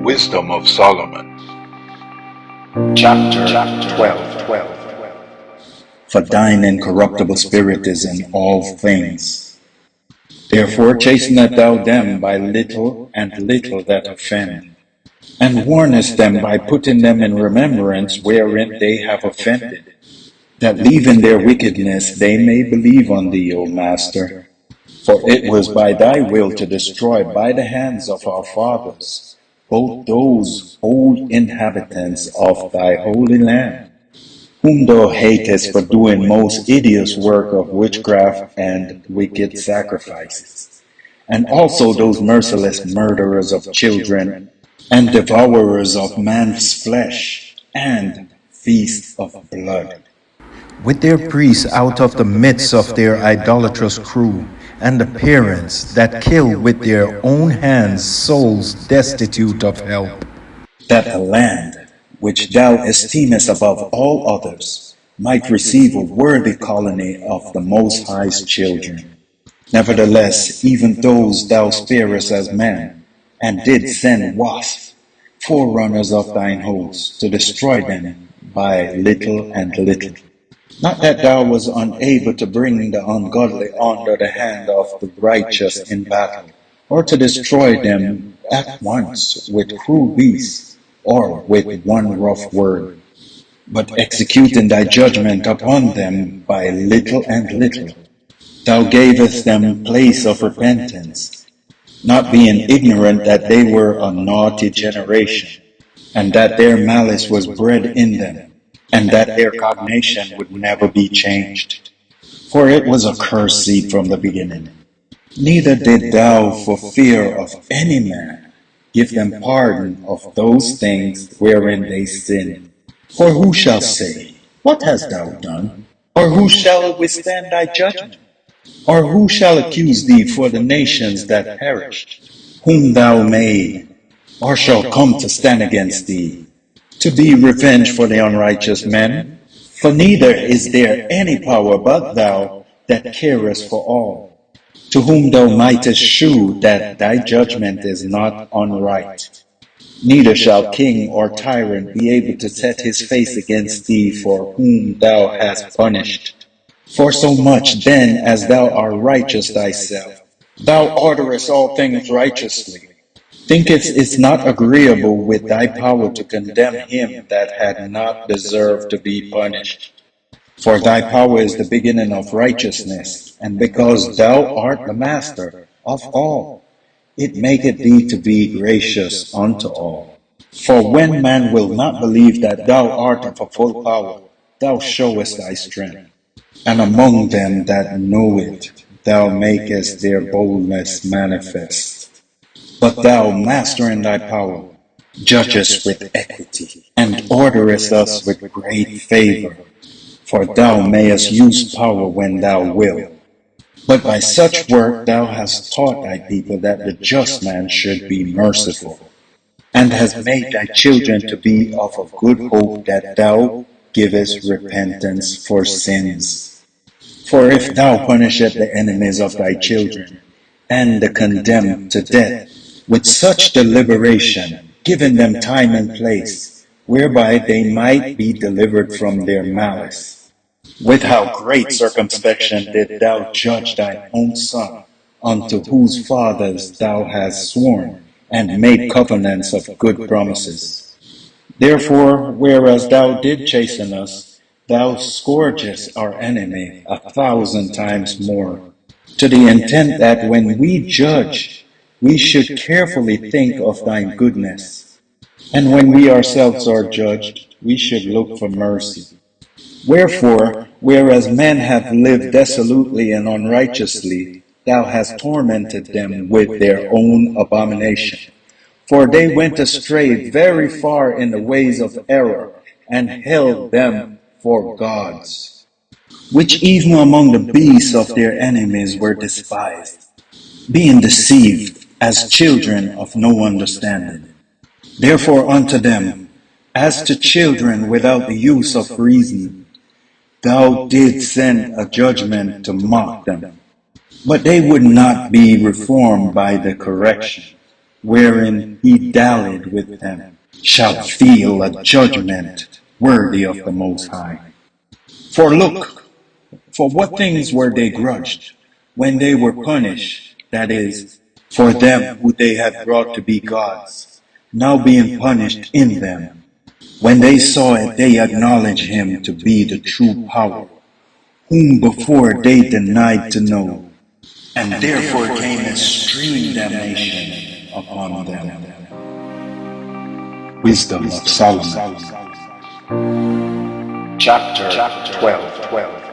Wisdom of Solomon. Chapter 12. For thine incorruptible spirit is in all things. Therefore chastenest thou them by little and little that offend, and warnest them by putting them in remembrance wherein they have offended, that leaving their wickedness they may believe on thee, O Master. For it was by thy will to destroy by the hands of our fathers both those old inhabitants of thy holy land, whom thou hatest for doing most odious work of witchcraft and wicked sacrifices, and also those merciless murderers of children, and devourers of man's flesh, and feasts of blood, with their priests out of the midst of their idolatrous crew, and the parents that kill with their own hands souls destitute of help, that the land, which thou esteemest above all others, might receive a worthy colony of the Most High's children. Nevertheless, even those thou sparest as men, and did send wasps, forerunners of thine hosts, to destroy them by little and little. Not that thou was unable to bring the ungodly under the hand of the righteous in battle, or to destroy them at once with cruel beasts, or with one rough word, but executing thy judgment upon them by little and little, thou gavest them place of repentance, not being ignorant that they were a naughty generation, and that their malice was bred in them, and that their cognation would never be changed. For it was a cursed seed from the beginning. Neither did thou, for fear of any man, give them pardon of those things wherein they sinned. For who shall say, What hast thou done? Or who shall withstand thy judgment? Or who shall accuse thee for the nations that perished, whom thou made, or shall come to stand against thee, to be revenged for the unrighteous men? For neither is there any power but thou that carest for all, to whom thou mightest shew that thy judgment is not unright. Neither shall king or tyrant be able to set his face against thee for whom thou hast punished. For so much then as thou art righteous thyself, thou orderest all things righteously, thinkest it not agreeable with thy power to condemn him that had not deserved to be punished. For thy power is the beginning of righteousness, and because thou art the master of all, it maketh thee to be gracious unto all. For when man will not believe that thou art of a full power, thou showest thy strength. And among them that know it, thou makest their boldness manifest. But thou, master in thy power, judgest with equity, and orderest us with great favor. For thou mayest use power when thou wilt. But by such work thou hast taught thy people that the just man should be merciful, and hast made thy children to be of a good hope that thou givest repentance for sins. For if thou punishest the enemies of thy children, and the condemned to death, with such deliberation, giving them time and place, whereby they might be delivered from their malice, with how great circumspection did thou judge thine own son, unto whose fathers thou hast sworn, and made covenants of good promises. Therefore, whereas thou did chasten us, thou scourgest our enemy 1,000 times more, to the intent that when we judge, we should carefully think of thine goodness, and when we ourselves are judged, we should look for mercy. Wherefore, whereas men have lived dissolutely and unrighteously, thou hast tormented them with their own abomination. For they went astray very far in the ways of error, and held them for gods, which even among the beasts of their enemies were despised, being deceived as children of no understanding. Therefore unto them, as to children without the use of reason, thou didst send a judgment to mock them. But they would not be reformed by the correction. wherein he dallied with them, shall feel a judgment worthy of the Most High. For look, for what things were they grudged when they were punished, that is, for them who they had brought to be gods, now being punished in them. When they saw it, they acknowledged him to be the true power, whom before they denied to know, and therefore came extreme damnation upon them. Wisdom of Solomon, chapter 12.